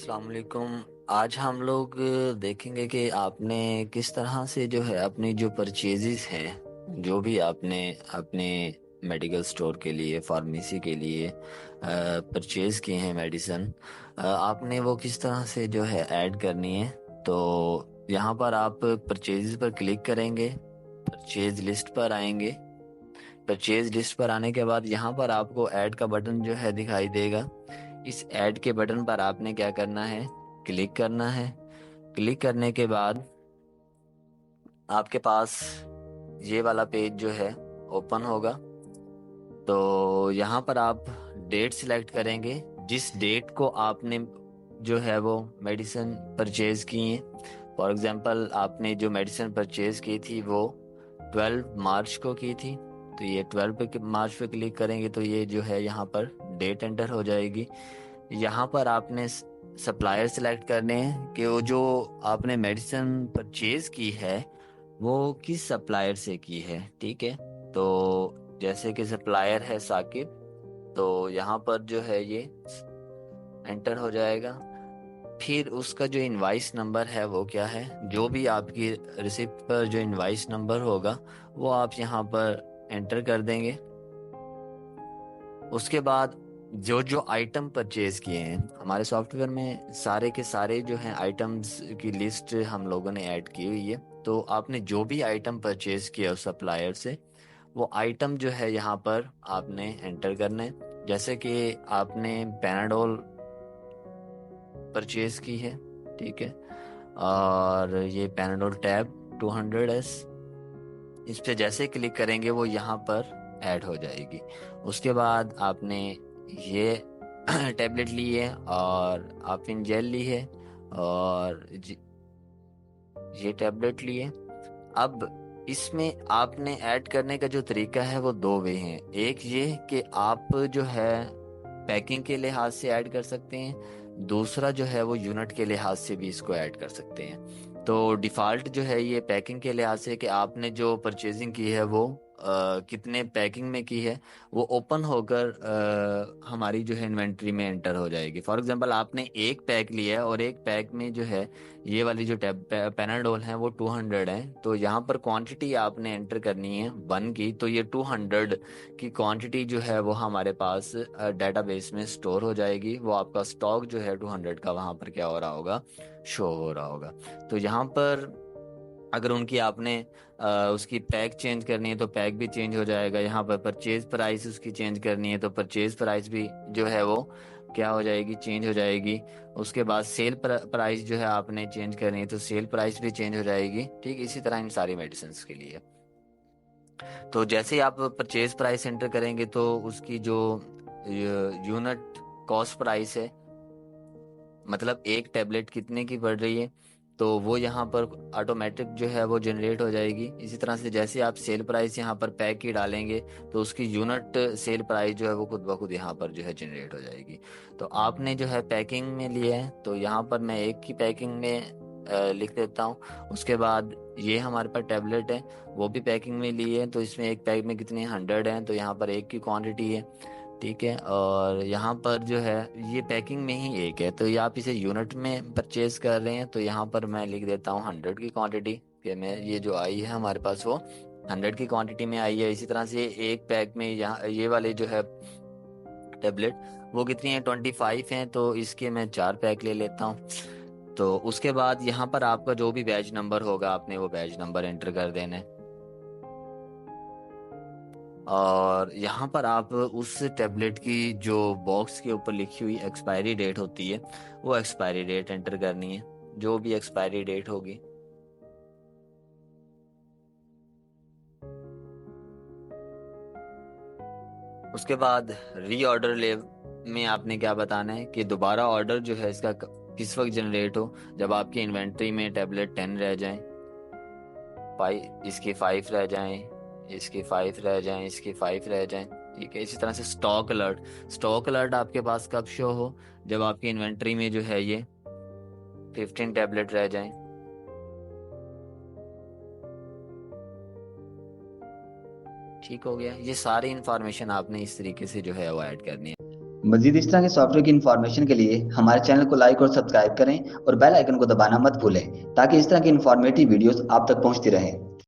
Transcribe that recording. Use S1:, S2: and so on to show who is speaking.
S1: अस्सलाम वालेकुम। आज हम लोग देखेंगे कि आपने किस तरह से जो है अपनी जो परचेजेस हैं, जो भी आपने अपने मेडिकल स्टोर के लिए, फार्मेसी के लिए परचेज किए हैं मेडिसिन, आपने वो किस तरह से जो है ऐड करनी है। तो यहाँ पर आप परचेजेस पर क्लिक करेंगे, परचेज लिस्ट पर आएंगे। परचेज लिस्ट पर आने के बाद यहाँ पर आपको ऐड का बटन जो है दिखाई देगा। इस ऐड के बटन पर आपने क्या करना है, क्लिक करना है। क्लिक करने के बाद आपके पास ये वाला पेज जो है ओपन होगा। तो यहाँ पर आप डेट सिलेक्ट करेंगे, जिस डेट को आपने जो है वो मेडिसिन परचेज की है। फॉर एग्जांपल आपने जो मेडिसिन परचेज की थी वो 12 मार्च को की थी, तो ये 12 मार्च पे क्लिक करेंगे तो ये जो है यहाँ पर डेट एंटर हो जाएगी। यहाँ पर आपने सप्लायर सिलेक्ट करने हैं कि वो जो आपने मेडिसिन परचेज की है वो किस सप्लायर से की है। ठीक है, तो जैसे कि सप्लायर है साकिब, तो यहाँ पर जो है ये एंटर हो जाएगा। फिर उसका जो इनवाइस नंबर है वो क्या है, जो भी आपकी रिसिप्ट पर जो इनवाइस नंबर होगा वो आप यहाँ पर एंटर कर देंगे। उसके बाद जो जो आइटम परचेज किए हैं, हमारे सॉफ्टवेयर में सारे के सारे जो हैं आइटम्स की लिस्ट हम लोगों ने ऐड की हुई है। तो आपने जो भी आइटम परचेज किया उस सप्लायर से, वो आइटम जो है यहाँ पर आपने एंटर करना है। जैसे कि आपने पैनाडोल परचेज की है, ठीक है, और ये पैनाडोल टैब 200 इस पे जैसे क्लिक करेंगे वो यहाँ पर ऐड हो जाएगी। उसके बाद आपने ये टैबलेट ली है और आफिन जेल ली है और ये टैबलेट ली है। अब इसमें आपने ऐड करने का जो तरीका है वो दो वे हैं। एक ये कि आप जो है पैकिंग के लिहाज से ऐड कर सकते हैं, दूसरा जो है वो यूनिट के लिहाज से भी इसको ऐड कर सकते हैं। तो डिफ़ॉल्ट जो है ये पैकिंग के लिहाज से कि आपने जो परचेजिंग की है वो कितने पैकिंग में की है, वो ओपन होकर हमारी जो है इन्वेंट्री में एंटर हो जाएगी। फॉर एग्जांपल आपने एक पैक लिया है और एक पैक में जो है ये वाली जो पैनाडोल है वो 200 है, तो यहाँ पर क्वांटिटी आपने एंटर करनी है 1 की। तो ये 200 की क्वांटिटी जो है वो हमारे पास डेटाबेस में स्टोर हो जाएगी। वो आपका स्टॉक जो है 200 का वहाँ पर क्या हो रहा होगा, शो हो रहा होगा। तो यहाँ पर अगर उनकी आपने उसकी पैक चेंज करनी है तो पैक भी चेंज हो जाएगा। यहाँ पर परचेज प्राइस उसकी चेंज करनी है तो परचेज प्राइस भी जो है वो क्या हो जाएगी, चेंज हो जाएगी। उसके बाद सेल प्राइस जो है आपने चेंज करनी है तो सेल प्राइस भी चेंज हो जाएगी। ठीक, इसी तरह इन सारी मेडिसिन के लिए। तो जैसे ही आप परचेज प्राइस एंटर करेंगे तो उसकी जो यूनिट कॉस्ट प्राइस है, मतलब एक टैबलेट कितने की पड़ रही है, तो वो यहाँ पर ऑटोमेटिक जो है वो जनरेट हो जाएगी। इसी तरह से जैसे आप सेल प्राइस यहाँ पर पैक की डालेंगे तो उसकी यूनिट सेल प्राइस जो है वो खुद ब खुद यहाँ पर जो है जनरेट हो जाएगी। तो आपने जो है पैकिंग में लिया है तो यहाँ पर मैं एक की पैकिंग में लिख देता हूँ। उसके बाद ये हमारे पास टैबलेट है, वो भी पैकिंग में ली है, तो इसमें एक पैक में कितने 100 हैं, तो यहाँ पर एक की क्वांटिटी है। ठीक है, और यहाँ पर जो है ये पैकिंग में ही एक है, तो ये आप इसे यूनिट में परचेज कर रहे हैं तो यहाँ पर मैं लिख देता हूँ 100 की क्वांटिटी, कि मैं ये जो आई है हमारे पास वो 100 की क्वांटिटी में आई है। इसी तरह से एक पैक में यहाँ ये वाले जो है टेबलेट वो कितनी है, 25 हैं, तो इसके मैं 4 पैक ले लेता हूँ। तो उसके बाद यहाँ पर आपका जो भी बैच नंबर होगा आपने वो बैच नंबर एंटर कर देना है। और यहाँ पर आप उस टेबलेट की जो बॉक्स के ऊपर लिखी हुई एक्सपायरी डेट होती है वो एक्सपायरी डेट एंटर करनी है, जो भी एक्सपायरी डेट होगी। उसके बाद री ऑर्डर ले में आपने क्या बताना है कि दोबारा ऑर्डर जो है इसका किस वक्त जनरेट हो, जब आपकी इन्वेंट्री में टैबलेट 10 रह जाएं, इसके 5 रह जाएं, इसके 5 रह जाएं, इसके 5 रह जाएं। ठीक है, इसी तरह से स्टॉक अलर्ट आपके पास कब शो हो, जब आपकी इन्वेंट्री में जो है ये 15 टैबलेट रह जाएं। ठीक हो गया, ये सारी इंफॉर्मेशन आपने इस तरीके से जो है वो ऐड करनी है।
S2: मजीद इस तरह के सॉफ्टवेयर की इंफॉर्मेशन के लिए हमारे चैनल को लाइक और सब्सक्राइब करें और बेल आइकन को दबाना मत भूलें, ताकि इस तरह की इंफॉर्मेटिव वीडियोस आप तक पहुंचती रहें।